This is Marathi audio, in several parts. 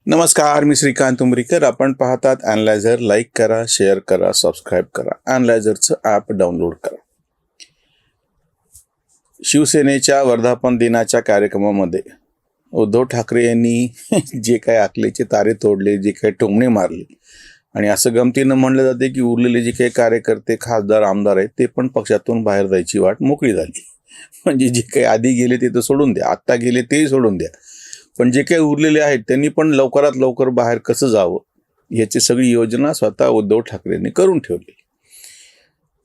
नमस्कार, मी श्रीकांत उमरीकर. आपण पाहतात ॲनलायझर. लाईक करा, शेअर करा, सबस्क्राईब करा. ॲनलायझरचं ॲप डाउनलोड करा. शिवसेनेच्या वर्धापन दिनाच्या कार्यक्रमामध्ये उद्धव ठाकरे यांनी जे काही अकलेचे तारे तोडले, जे काही टोमणे मारले आणि असं गमतीनं म्हणलं जाते की उरलेले जे काही कार्यकर्ते, खासदार, आमदार आहेत ते पण पक्षातून बाहेर जायची वाट मोकळी झाली. म्हणजे जे काही आधी गेले ते तर सोडून द्या, आत्ता गेले तेही सोडून द्या, पण जे काही उरलेले आहेत त्यांनी पण लवकरात लवकर बाहेर कसं जावं याची सगळी योजना स्वतः उद्धव ठाकरेंनी करून ठेवली.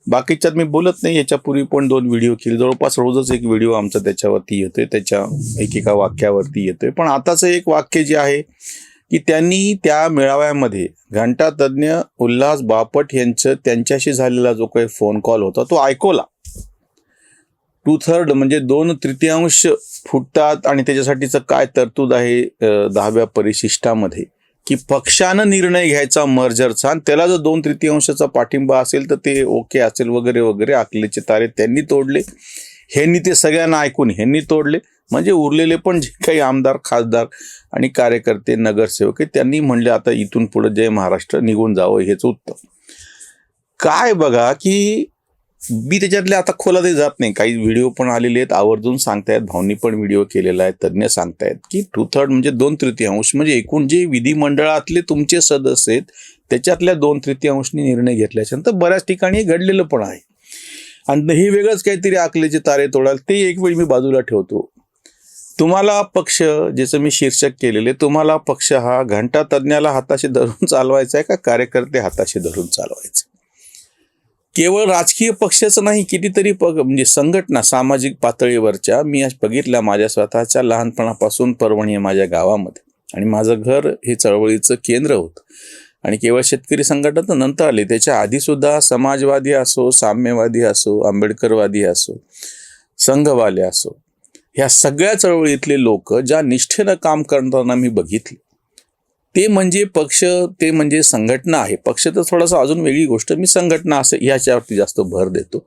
बाकीच्यात मी बोलत नाही. याच्यापूर्वी पण 2 व्हिडिओ केले. जवळपास रोजच एक व्हिडिओ आमचा त्याच्यावरती येतोय, त्याच्या एकेका वाक्यावरती येतोय. पण आताचं एक वाक्य जे आहे की त्यांनी त्या मेळाव्यामध्ये घंटातज्ञ उल्हास बापट यांचं त्यांच्याशी झालेला जो काही फोन कॉल होता तो ऐकवला. 2/3 म्हणजे 2/3 फुटतात आणि त्याच्यासाठीचं काय तरतूद आहे 10व्या परिशिष्टामध्ये की पक्षानं निर्णय घ्यायचा मर्जरचा, आणि त्याला जर 2/3 पाठिंबा असेल तर ते ओके असेल वगैरे वगैरे. अकलेचे तारे त्यांनी तोडले, ह्यांनी ते सगळ्यांना ऐकून ह्यांनी तोडले. म्हणजे उरलेले पण जे काही आमदार, खासदार आणि कार्यकर्ते, नगरसेवक त्यांनी म्हणले आता इथून पुढे जय महाराष्ट्र निघून जावं, हेच उत्तम. काय बघा की मी त्याच्यातले आता खोलातही जात नाही. काही व्हिडिओ पण आलेले आहेत, आवर्जून सांगतायत, भावनी पण व्हिडिओ केलेला आहे, तज्ज्ञ सांगतायत की 2/3 म्हणजे 2/3 म्हणजे एकूण जे विधिमंडळातले तुमचे सदस्य आहेत त्याच्यातल्या 2/3 निर्णय घेतल्याच्या नंतर बऱ्याच ठिकाणी घडलेलं पण आहे. आणि हे वेगळंच काहीतरी अकलेचे तारे तोडाल ते एक वेळ मी बाजूला ठेवतो. तुम्हाला पक्ष, ज्याचं मी शीर्षक केलेले, तुम्हाला पक्ष हा घंटातज्ञाला हाताशी धरून चालवायचा आहे का कार्यकर्ते हाताशी धरून चालवायचे? केवळ राजकीय पक्षाचं नाही, कितीतरी म्हणजे संघटना सामाजिक पातळीवरच्या मी आज बघितल्या. माझ्या स्वतःच्या लहानपणापासून परभणी माझ्या गावामध्ये, आणि माझं घर हे चळवळीचं केंद्र होतं. आणि केवळ शेतकरी संघटना नंतर आले, त्याच्या आधीसुद्धा समाजवादी असो, साम्यवादी असो, आंबेडकरवादी असो, संघवाले असो, ह्या सगळ्या चळवळीतले लोक ज्या निष्ठेनं काम करताना मी बघितले, ते म्हणजे पक्ष, ते म्हणजे संघटना आहे. पक्ष तर थोडासा अजून वेगळी गोष्ट, मी संघटना असं ह्याच्यावरती जास्त भर देतो.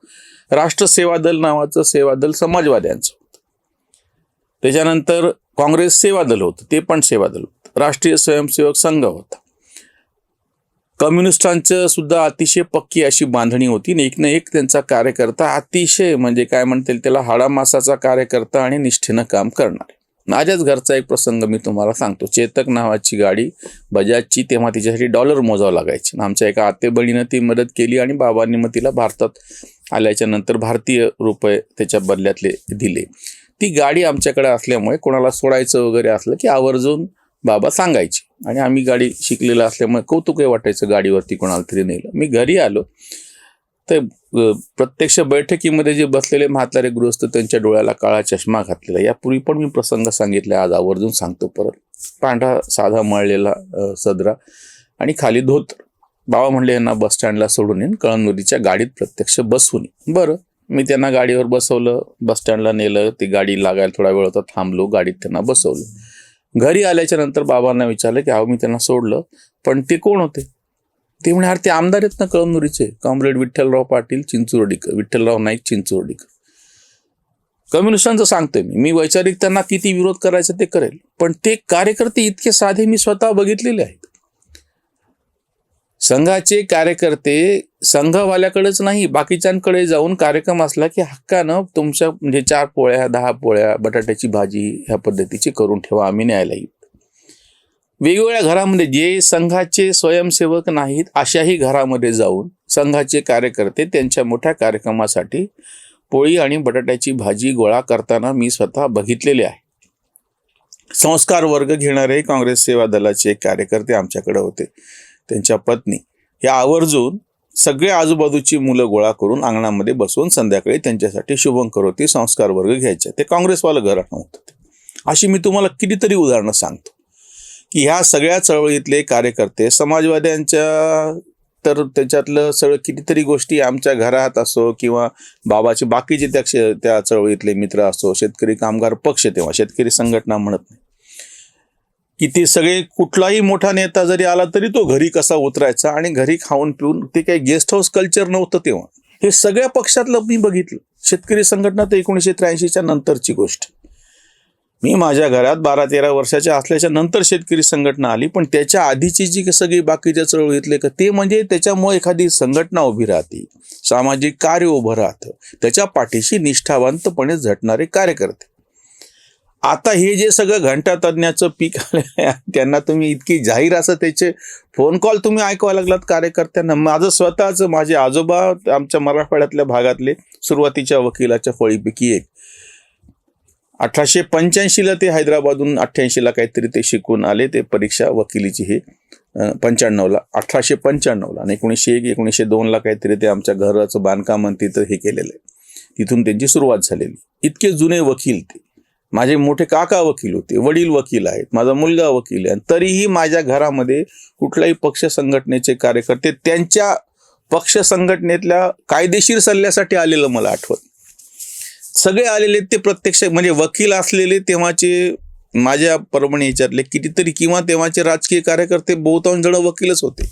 राष्ट्र सेवा दल नावाचं सेवा दल समाजवाद्यांचं होतं. त्याच्यानंतर काँग्रेस सेवा दल होतं, ते पण सेवा दल होतं. राष्ट्रीय स्वयंसेवक संघ होता. कम्युनिस्टांचं सुद्धा अतिशय पक्की अशी बांधणी होती. एक ना एक त्यांचा कार्यकर्ता अतिशय म्हणजे काय म्हणतील त्याला हाडामासाचा कार्यकर्ता आणि निष्ठेनं काम करणार. माझ्याच घरचा एक प्रसंग मी तुम्हाला सांगतो. चेतक नावाची गाडी बजाजची, तेव्हा तिच्यासाठी डॉलर मोजावं लागायचे. आमच्या एका आतेबळीनं ती मदत केली आणि बाबांनी मग तिला भारतात आल्याच्या नंतर भारतीय रुपये त्याच्या बदल्यातले दिले. ती गाडी आमच्याकडे असल्यामुळे कोणाला सोडायचं वगैरे असलं की आवर्जून बाबा सांगायचे, आणि आम्ही गाडी शिकलेलं असल्यामुळे कौतुकही वाटायचं गाडीवरती कोणाला तरी नेलं. मी घरी आलो तर प्रत्यक्ष बैठकीमध्ये जे बसलेले म्हातारे गृहस्थ, त्यांच्या डोळ्याला काळा चष्मा घातलेला. यापूर्वी पण मी प्रसंग सांगितले, आज आवर्जून सांगतो परत. पांढरा साधा मळलेला सदरा आणि खाली धोतर. बाबा म्हणले यांना बस स्टँडला सोडून येईन, कळमनुरीच्या गाडीत प्रत्यक्ष बसवून. बरं, मी त्यांना गाडीवर बसवलं, बस स्टँडला नेलं. ती गाडी लागायला थोडा वेळ होता, थांबलो, गाडीत त्यांना बसवलं. घरी आल्याच्या नंतर बाबांना विचारलं की अहो मी त्यांना सोडलं, पण ते कोण होते? ते म्हणे अरे ते आमदार आहेत ना कळमनुरीचे, कॉम्रेड विठ्ठलराव पाटील चिंचुर्डीकर, विठ्ठलराव नाईक चिंचुर्डीकर. कम्युनिस्टांचं सांगतोय मी वैचारिक त्यांना किती विरोध करायचा ते करेल, पण ते कार्यकर्ते इतके साधे मी स्वतः बघितलेले आहेत. संघाचे कार्यकर्ते संघवाल्याकडेच नाही, बाकीच्यांकडे जाऊन कार्यक्रम असला की हक्कानं तुमच्या म्हणजे 4 पोळ्या, 10 पोळ्या, बटाट्याची भाजी ह्या पद्धतीची करून ठेवा, आम्ही न्यायला येऊ. वेगवेगळ्या घरामध्ये जे संघाचे स्वयंसेवक नाहीत अशाही घरामध्ये जाऊन संघाचे कार्यकर्ते त्यांच्या मोठ्या कार्यक्रमासाठी पोळी आणि बटाट्याची भाजी गोळा करताना मी स्वतः बघितलेले आहे. संस्कार वर्ग घेणारे काँग्रेस सेवा दलाचे कार्यकर्ते आमच्याकडे होते. त्यांच्या पत्नी ह्या आवर्जून सगळे आजूबाजूची मुलं गोळा करून अंगणामध्ये बसवून संध्याकाळी त्यांच्यासाठी शुभंकरोती संस्कार वर्ग घ्यायचे. ते काँग्रेसवालं घराणं होतं. अशी मी तुम्हाला कितीतरी उदाहरणं सांगतो की ह्या सगळ्या चळवळीतले कार्यकर्ते, समाजवाद्यांच्या तर त्याच्यातलं सगळं कितीतरी गोष्टी आमच्या घरात असो किंवा बाबाचे बाकीचे त्या चळवळीतले मित्र असो, शेतकरी कामगार पक्ष, तेव्हा शेतकरी संघटना म्हणत नाही, की ते सगळे, कुठलाही मोठा नेता जरी आला तरी तो घरी कसा उतरायचा आणि घरी खाऊन पिऊन, ते काही गेस्ट हाऊस कल्चर नव्हतं तेव्हा. हे सगळ्या पक्षातलं मी बघितलं. शेतकरी संघटना तर 1983च्या नंतरची गोष्ट. मी माझ्या घरात 12-13 वर्षाच्या असल्याच्या नंतर शेतकरी संघटना आली, पण त्याच्या आधीची जी सगळी बाकीच्या चळवळीतले ते म्हणजे त्याच्यामुळे एखादी संघटना उभी राहते, सामाजिक कार्य उभं राहतं, त्याच्या पाठीशी निष्ठावंतपणे झटणारे कार्यकर्ते. आता हे जे सगळं घंटातज्ञाचं पीक आलेलं आहे, त्यांना तुम्ही इतकी जाहीर असं त्याचे फोन कॉल तुम्ही ऐकायला लागलात कार्यकर्त्यांना. माझं स्वतःचं, माझे आजोबा आमच्या मराठवाड्यातल्या भागातले सुरुवातीच्या वकिलाच्या फळीपैकी एक, 1885ला ते हैदराबादहून 88ला काहीतरी ते शिकून आले, ते परीक्षा वकिलीची हे 95ला 1895ला, आणि 1901 1902ला काहीतरी ते आमच्या घराचं बांधकाम तिथं हे केलेलं आहे, तिथून त्यांची सुरुवात झालेली. इतके जुने वकील ते. माझे मोठे काका वकील होते, वडील वकील आहेत, माझा मुलगा वकील आहे, तरीही माझ्या घरामध्ये कुठल्याही पक्ष संघटनेचे कार्यकर्ते त्यांच्या पक्ष संघटनेतल्या कायदेशीर सल्ल्यासाठी आलेलं मला आठवत. सगळे आलेले ते प्रत्यक्ष म्हणजे वकील असलेले तेव्हाचे माझ्या परभणी ह्याच्यातले कितीतरी, किंवा तेव्हाचे राजकीय कार्यकर्ते बहुतांश जण वकीलच होते.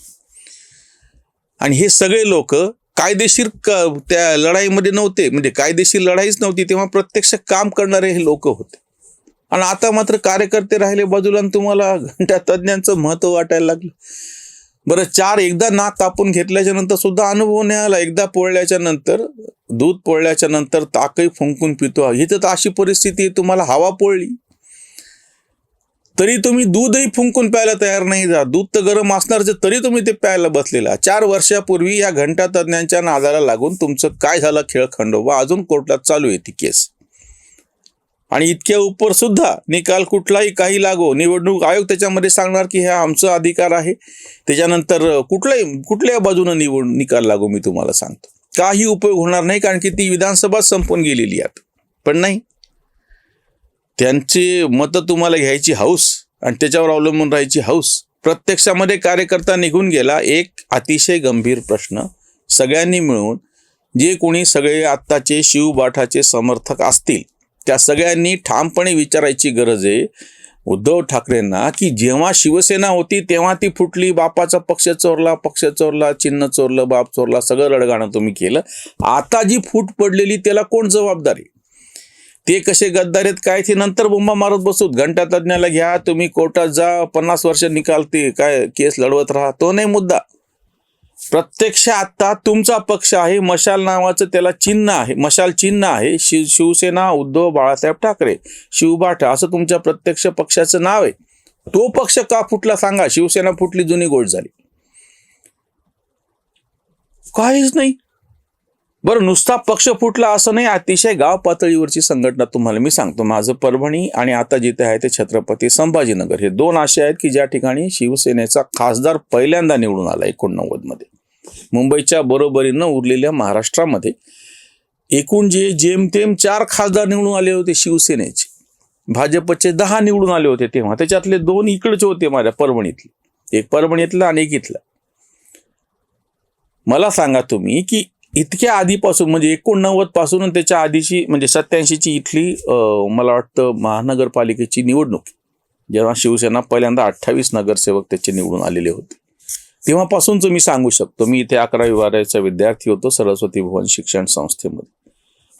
आणि हे सगळे लोक कायदेशीर त्या लढाईमध्ये नव्हते, म्हणजे कायदेशीर लढाईच नव्हती तेव्हा प्रत्यक्ष काम करणारे हे लोक होते. आणि आता मात्र कार्यकर्ते राहिले बाजूला आणि तुम्हाला घंटातज्ञांचं महत्व वाटायला लागलं. बरं, एकदा नाक कापून घेतल्याच्या नंतर सुद्धा अनुभव नाही आला. एकदा पोळल्याच्या नंतर, दूध पोळल्याच्या नंतर ताकही फुंकून पितो, इथं तर अशी परिस्थिती आहे, तुम्हाला हवा पोळली तरी तुम्ही दूधही फुंकून प्यायला तयार नाही जा. दूध तर गरम असणारच तरी तुम्ही ते प्यायला बसलेला. 4 वर्षापूर्वी या घंटातज्ञांच्या नादाला लागून तुमचं काय झालं खेळ खंडोबा, अजून कोर्टात चालू आहे ती केस. आणि इतक्या उपर सुद्धा निकाल कुठलाही काही लागो, निवडणूक आयोग त्याच्यामध्ये सांगणार की हा आमचा अधिकार आहे. त्याच्यानंतर कुठल्याही बाजूने निकाल लागो, मी तुम्हाला सांगतो काही उपयोग होणार नाही, कारण की ती विधानसभा संपून गेलेली आहे. पण नाही, त्यांची मतं तुम्हाला घ्यायची हौस आणि त्याच्यावर अवलंबून राहायची हौस. प्रत्यक्षामध्ये कार्यकर्ता निघून गेला. एक अतिशय गंभीर प्रश्न सगळ्यांनी मिळून, जे कोणी सगळे आत्ताचे शिवबाठाचे समर्थक असतील त्या सगळ्यांनी ठामपणे विचारायची गरज आहे उद्धव ठाकरेंना, की जेव्हा शिवसेना होती तेव्हा ती फुटली, बापाचा पक्ष चोरला, चिन्ह चोरलं, बाप चोरला, सगळं रडगाणं तुम्ही केलं. आता जी फूट पडलेली त्याला कोण जबाबदार आहे? ते कसे गद्दार आहेत काय ते नंतर बोंबा मारत बसूत. घंटातज्ञाला घ्या, तुम्ही कोर्टात जा, 50 वर्ष निकालते काय केस लढवत राहा, तो नाही मुद्दा. प्रत्यक्ष आता तुमचा पक्ष आहे, मशाल नावाचं त्याला चिन्ह आहे, मशाल चिन्ह आहे, शिवसेना उद्धव बाळासाहेब ठाकरे, शिवबाठ असं तुमच्या प्रत्यक्ष पक्षाचं नाव आहे. तो पक्ष का फुटला सांगा? शिवसेना फुटली, जुनी गोष्ट झाली, काहीच नाही. बरं, नुसता पक्ष फुटला असं नाही, अतिशय गाव पातळीवरची संघटना. तुम्हाला मी सांगतो, माझं परभणी आणि आता जिथे आहे ते छत्रपती संभाजीनगर, हे 2 असे आहेत की ज्या ठिकाणी शिवसेनेचा खासदार पहिल्यांदा निवडून आला 89 मध्ये. मुंबईच्या बरोबरीनं उरलेल्या महाराष्ट्रामध्ये एकूण जे जेमतेम 4 खासदार निवडून आले होते शिवसेनेचे, भाजपचे 10 निवडून आले होते तेव्हा, त्याच्यातले 2 इकडचे होते माझ्या परभणीतले, एक परभणीतला आणि एक इथला. मला सांगा तुम्ही की इतक्या आधीपासून म्हणजे 89 पासून त्याच्या आधीची म्हणजे 87ची इथली मला वाटतं महानगरपालिकेची निवडणूक, जेव्हा शिवसेना पहिल्यांदा 28 नगरसेवक त्याचे निवडून आलेले होते, तेव्हापासूनच मी सांगू शकतो. मी इथे 11वी-12वीचा विद्यार्थी होतो सरस्वती भुवन शिक्षण संस्थेमध्ये.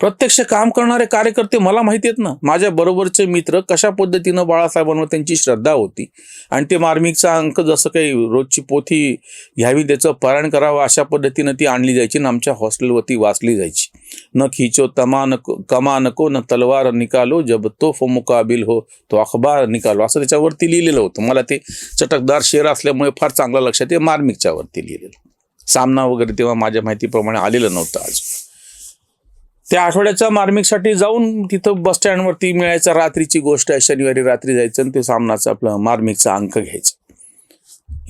प्रत्यक्ष काम करणारे कार्यकर्ते मला माहिती आहेत ना. माझ्या बरोबरचे मित्र कशा पद्धतीनं बाळासाहेबांवर त्यांची श्रद्धा होती आणि ते मार्मिकचा अंक जसं काही रोजची पोथी घ्यावी त्याचं पारायण करावं अशा पद्धतीनं ती आणली जायची आणि आमच्या हॉस्टेलवरती वाचली जायची. न खिचो कमा नको न तलवार निकालो, जब तोफ मुकाबिल हो तो अखबार निकालो, असं त्याच्यावरती लिहिलेलं होतं. मला ते चटकदार शेर असल्यामुळे फार चांगलं लक्षात आहे. मार्मिकच्या वरती लिहिलेलं. सामना वगैरे तेव्हा माझ्या माहितीप्रमाणे आलेलं नव्हतं आज. त्या आठवड्याच्या मार्मिकसाठी जाऊन तिथं बस स्टँडवरती मिळायचा, रात्रीची गोष्ट आहे, शनिवारी रात्री जायचं आणि ते सामनाचा आपला मार्मिकचा अंक घ्यायचा.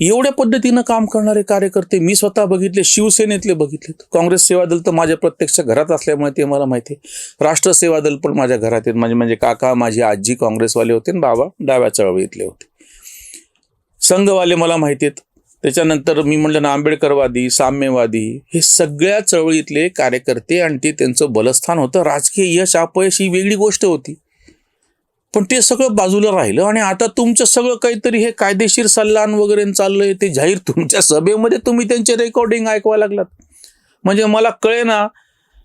एवढ्या पद्धतीनं काम करणारे कार्यकर्ते मी स्वतः बघितले, शिवसेनेतले बघितलेत. काँग्रेस सेवा दल तर माझ्या प्रत्यक्ष घरात असल्यामुळे ते मला माहिती आहे. राष्ट्र सेवा दल पण माझ्या घरात आहेत. म्हणजे काका, माझी आजी काँग्रेसवाले होते आणि बाबा डाव्या चळवळीतले होते. संघवाले मला माहिती आहेत. त्याच्यानंतर मी म्हटलं ना, आंबेडकरवादी, साम्यवादी, हे सगळ्या चळवळीतले कार्यकर्ते आणि ते त्यांचं बलस्थान होतं. राजकीय यश अपयश ही वेगळी गोष्ट होती, पण ते सगळं बाजूला राहिलं. आणि आता तुमचं सगळं काहीतरी हे कायदेशीर सल्लान वगैरे चाललंय, ते जाहीर तुमच्या सभेमध्ये तुम्ही त्यांचे रेकॉर्डिंग ऐकवा लागलात. म्हणजे मला कळे ना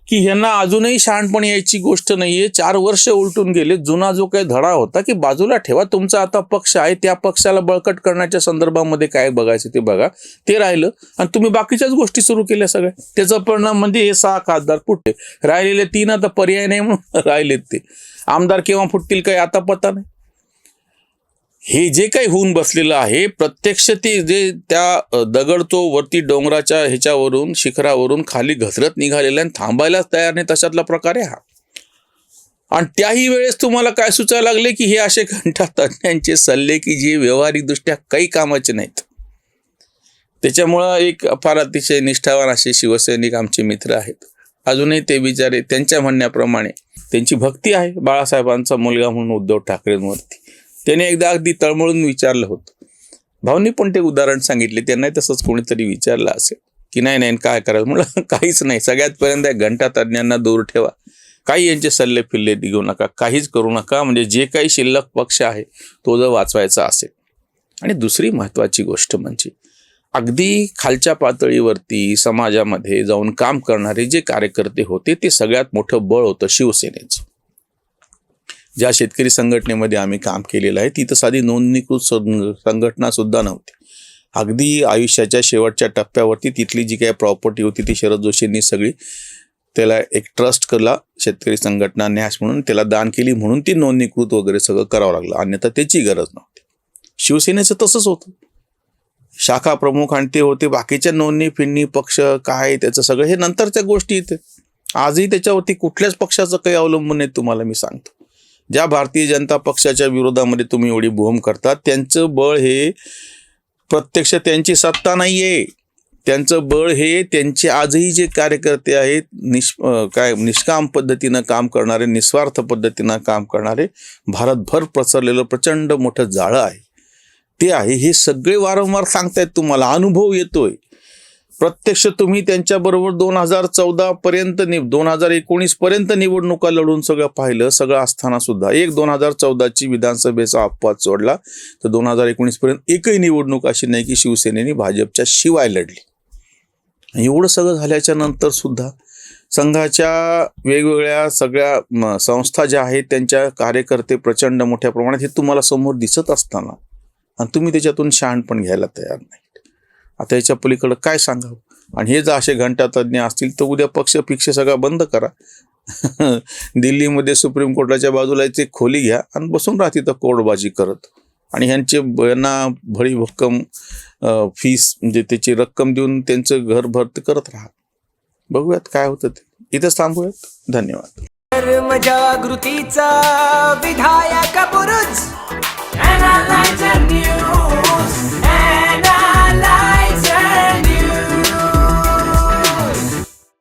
की ह्यांना अजूनही शहाणपण यायची गोष्ट नाहीये. 4 वर्ष उलटून गेले. जुना जो काही धडा होता की बाजूला ठेवा, तुमचा आता पक्ष आहे, त्या पक्षाला बळकट करण्याच्या संदर्भामध्ये काय बघायचं ते बघा, ते राहिलं आणि तुम्ही बाकीच्याच गोष्टी सुरू केल्या सगळ्या. त्याचा परिणाम म्हणजे हे 6 खासदार फुटले, राहिलेले 3 आता पर्याय नाही म्हणून राहिलेत. ते आमदार केव्हा फुटतील काही आता पता नाही. हे जे काही होऊन बसलेलं आहे प्रत्यक्ष ते जे त्या दगड तो वरती डोंगराच्या ह्याच्यावरून शिखरावरून खाली घसरत निघालेला आणि थांबायलाच तयार नाही, तशातला प्रकार आहे हा. आणि त्याही वेळेस तुम्हाला काय सुचायला लागले की हे असे घंटा तज्ञांचे सल्ले की जे व्यावहारिकदृष्ट्या काही कामाचे नाहीत. त्याच्यामुळं एक फार अतिशय निष्ठावान असे शिवसैनिक आमचे मित्र आहेत. अजूनही ते बिचारे त्यांच्या म्हणण्याप्रमाणे त्यांची भक्ती आहे बाळासाहेबांचा मुलगा म्हणून उद्धव ठाकरेंवरती. त्याने एकदा अगदी तळमळून विचारलं होतं. भाऊंनी पण ते उदाहरण सांगितले. त्यांनाही तसंच कोणीतरी विचारलं असेल की नाही काय करायचं. म्हणलं काहीच नाही, सगळ्यात पर्यंत घंटा तज्ञांना दूर ठेवा, काही यांचे सल्ले फिल्ले घेऊ नका, काहीच करू नका. म्हणजे जे काही शिल्लक पक्ष आहे तो जर वाचवायचा असेल. आणि दुसरी महत्त्वाची गोष्ट म्हणजे अगदी खालच्या पातळीवरती समाजामध्ये जाऊन काम करणारे जे कार्यकर्ते होते ते सगळ्यात मोठं बळ होतं शिवसेनेचं. ज्या शेतकरी संघटनेमध्ये आम्ही काम केलेलं आहे तिथं साधी नोंदणीकृत संघटना सुद्धा नव्हती. अगदी आयुष्याच्या शेवटच्या टप्प्यावरती तिथली जी काही प्रॉपर्टी होती ती शरद जोशींनी सगळी त्याला एक ट्रस्ट केला, शेतकरी संघटना न्यास म्हणून त्याला दान केली, म्हणून ती नोंदणीकृत वगैरे सगळं करावं लागलं, अन्यथा त्याची गरज नव्हती. शिवसेनेचं तसंच होतं. शाखा प्रमुख आणि ते होते, बाकीच्या नोंदणी फिरणी पक्ष काय त्याचं सगळं हे नंतरच्या गोष्टी येते. आजही त्याच्यावरती कुठल्याच पक्षाचं काही अवलंबून नाही. तुम्हाला मी सांगतो, ज्या भारतीय जनता पक्षाच्या विरोधामध्ये तुम्ही एवढी बोंब करता त्यांचं बळ हे प्रत्यक्ष त्यांची सत्ता नाही आहे. त्यांचं बळ हे त्यांचे आजही जे कार्यकर्ते आहेत निष्काम पद्धतीनं काम करणारे, निस्वार्थ पद्धतीनं काम करणारे, भारतभर पसरलेलं प्रचंड मोठं जाळं आहे ते आहे. हे सगळे वारंवार सांगतायत, तुम्हाला अनुभव येतोय. प्रत्यक्ष तुम्ही त्यांच्याबरोबर 2014 पर्यंत 2019 पर्यंत निवडणुका लढून सगळं पाहिलं. सगळं असताना सुद्धा 2014ची विधानसभेचा अपवाद सोडला तर 2019 पर्यंत एकही निवडणूक अशी नाही की शिवसेनेने भाजपच्या शिवाय लढली. एवढं सगळं झाल्याच्या नंतर सुद्धा संघाच्या वेगवेगळ्या सगळ्या संस्था ज्या आहेत त्यांच्या कार्यकर्ते प्रचंड मोठ्या प्रमाणात हे तुम्हाला समोर दिसत असताना आणि तुम्ही त्याच्यातून शहाणपण घ्यायला तयार नाही. आता याच्या पलीकडं काय सांगावं. आणि हे जर असे घंटा तज्ज्ञ असतील तर उद्या पक्ष सगळा बंद करा. दिल्लीमध्ये सुप्रीम कोर्टाच्या बाजूला एक खोली घ्या आणि बसून राहा तिथं कोर्टबाजी करत. आणि यांना भरी भक्कम फीस म्हणजे त्याची रक्कम देऊन त्यांचं घर भरत करत राहा. बघूयात काय होतं ते. इथंच थांबूयात. धन्यवाद. कर्मजागृतीचा विधायक